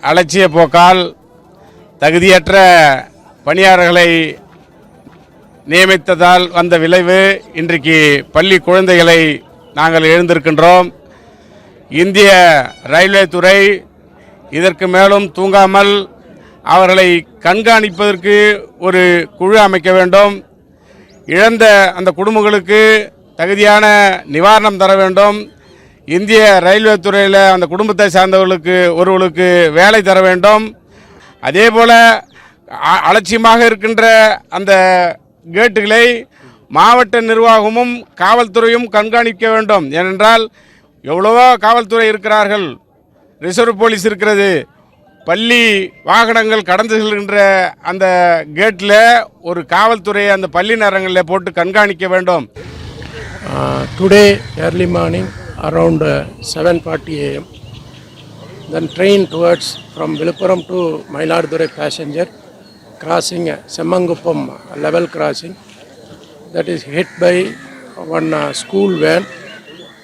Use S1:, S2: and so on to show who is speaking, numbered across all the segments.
S1: அலட்சிய போக்கால் தகுதியற்ற பணியாளர்களை நியமித்ததால் வந்த விளைவு இன்றைக்கு பள்ளி குழந்தைகளை நாங்கள் எழுந்திருக்கின்றோம். இந்திய ரயில்வே துறை இதற்கு மேலும் தூங்காமல் அவர்களை கண்காணிப்பதற்கு ஒரு குழு அமைக்க வேண்டும். இழந்த அந்த குடும்பங்களுக்கு தகுதியான நிவாரணம் தர வேண்டும். இந்திய ரயில்வே துறையில் அந்த குடும்பத்தை சார்ந்தவர்களுக்கு ஒருவர்களுக்கு வேலை தர வேண்டும். அதே போல் அலட்சியமாக இருக்கின்ற அந்த கேட்டுகளை மாவட்ட நிர்வாகமும் காவல்துறையும் கண்காணிக்க வேண்டும். ஏனென்றால் எவ்வளவோ காவல்துறை இருக்கிறார்கள், ரிசர்வ் போலீஸ் இருக்கிறது. பள்ளி வாகனங்கள் கடந்து செல்கின்ற அந்த கேட்டில் ஒரு காவல்துறையை அந்த பள்ளி நேரங்களில் போட்டு கண்காணிக்க வேண்டும்.
S2: Today early morning around 7:40 a.m. then train towards from Viluppuram to Mayiladuthurai passenger crossing Semmanguppam level crossing, that is hit by one school van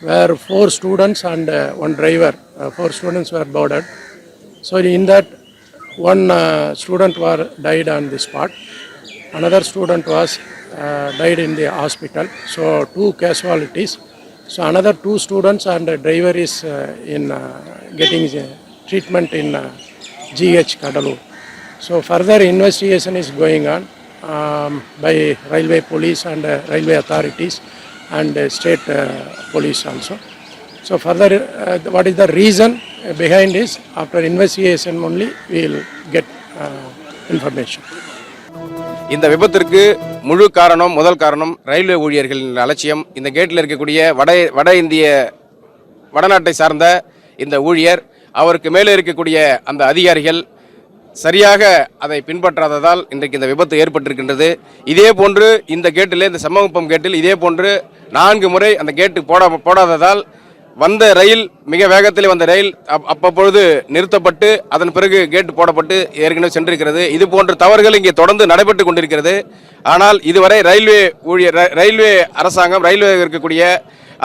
S2: where 4 students and one driver, 4 students were boarded. So in that one student died on the spot, another student was died in the hospital, so 2 casualties. So another 2 students and a driver is getting treatment in GH Kadalur. So further investigation is going on by railway police and railway authorities and state police also. So further what is the reason behind this, after investigation only we will get information.
S3: இந்த விபத்திற்கு முழு காரணம், முதல் காரணம் railway ஊழியர்களின் அலட்சியம். இந்த கேட்டில் இருக்கக்கூடிய வடநாட்டை சார்ந்த இந்த ஊழியர், அவருக்கு மேலே இருக்கக்கூடிய அந்த அதிகாரிகள் சரியாக அதை பின்பற்றாததால் இன்றைக்கு இந்த விபத்து ஏற்பட்டிருக்கின்றது. இதே போன்று இந்த கேட்டில், இந்த செம்மங்குப்பம் கேட்டில் இதே போன்று 4 முறை அந்த கேட்டு போடாததால் வந்த ரயில், மிக வேகத்தில் வந்த ரயில் அப்பொழுது நிறுத்தப்பட்டு அதன் பிறகு கேட்டு போடப்பட்டு ஏற்கனவே சென்றிருக்கிறது. இது போன்ற தவறுகள் இங்கே தொடர்ந்து நடைபெற்று கொண்டிருக்கிறது. ஆனால் இதுவரை ரயில்வே அரசாங்கம், ரயில்வே இருக்கக்கூடிய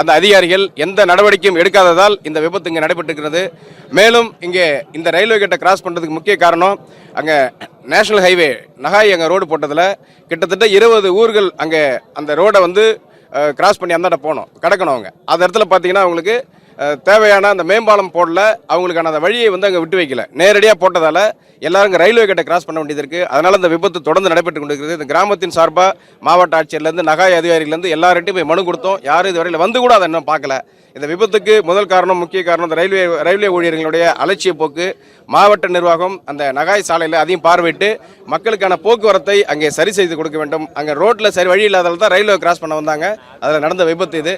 S3: அந்த அதிகாரிகள் எந்த நடவடிக்கையும் எடுக்காததால் இந்த விபத்து இங்கே நடைபெற்றிருக்கிறது. மேலும் இங்கே இந்த ரயில்வே கேட்டை கிராஸ் பண்ணுறதுக்கு முக்கிய காரணம், அங்கே நேஷனல் ஹைவே நகாய் அங்கே ரோடு போட்டதில் கிட்டத்தட்ட 20 ஊர்கள் அங்கே அந்த ரோடை கிராஸ் பண்ணி அந்தாண்ட கடக்கணும். அவங்க அந்த இடத்துல பார்த்தீங்கன்னா அவங்களுக்கு தேவையான அந்த மேம்பாலம் போடல, அவங்களுக்கான அந்த வழியை அங்கே விட்டு வைக்கல, நேரடியாக போட்டதால் எல்லாரும் ரயில்வே கேட்டை கிராஸ் பண்ண வேண்டியது இருக்குது. அதனால் இந்த விபத்து தொடர்ந்து நடைபெற்று கொண்டிருக்கிறது. இந்த கிராமத்தின் சார்பாக மாவட்ட ஆட்சியர்லேருந்து நகாய் அதிகாரிலேருந்து எல்லார்ட்டையும் போய் மனு கொடுத்தோம். யாரும் இதுவரையில் வந்து கூட அதை இன்னும் பார்க்கல. இந்த விபத்துக்கு முதல் காரணம், முக்கிய காரணம் இந்த ரயில்வே ஊழியர்களுடைய அலட்சிய போக்கு. மாவட்ட நிர்வாகம் அந்த நகாய் சாலையில் அதையும் பார்வையிட்டு மக்களுக்கான போக்குவரத்தை அங்கே சரி செய்து கொடுக்க வேண்டும். அங்கே ரோட்டில் சரி வழி இல்லாதால் தான் ரயில்வே கிராஸ் பண்ண வந்தாங்க. அதில் நடந்த விபத்து இது.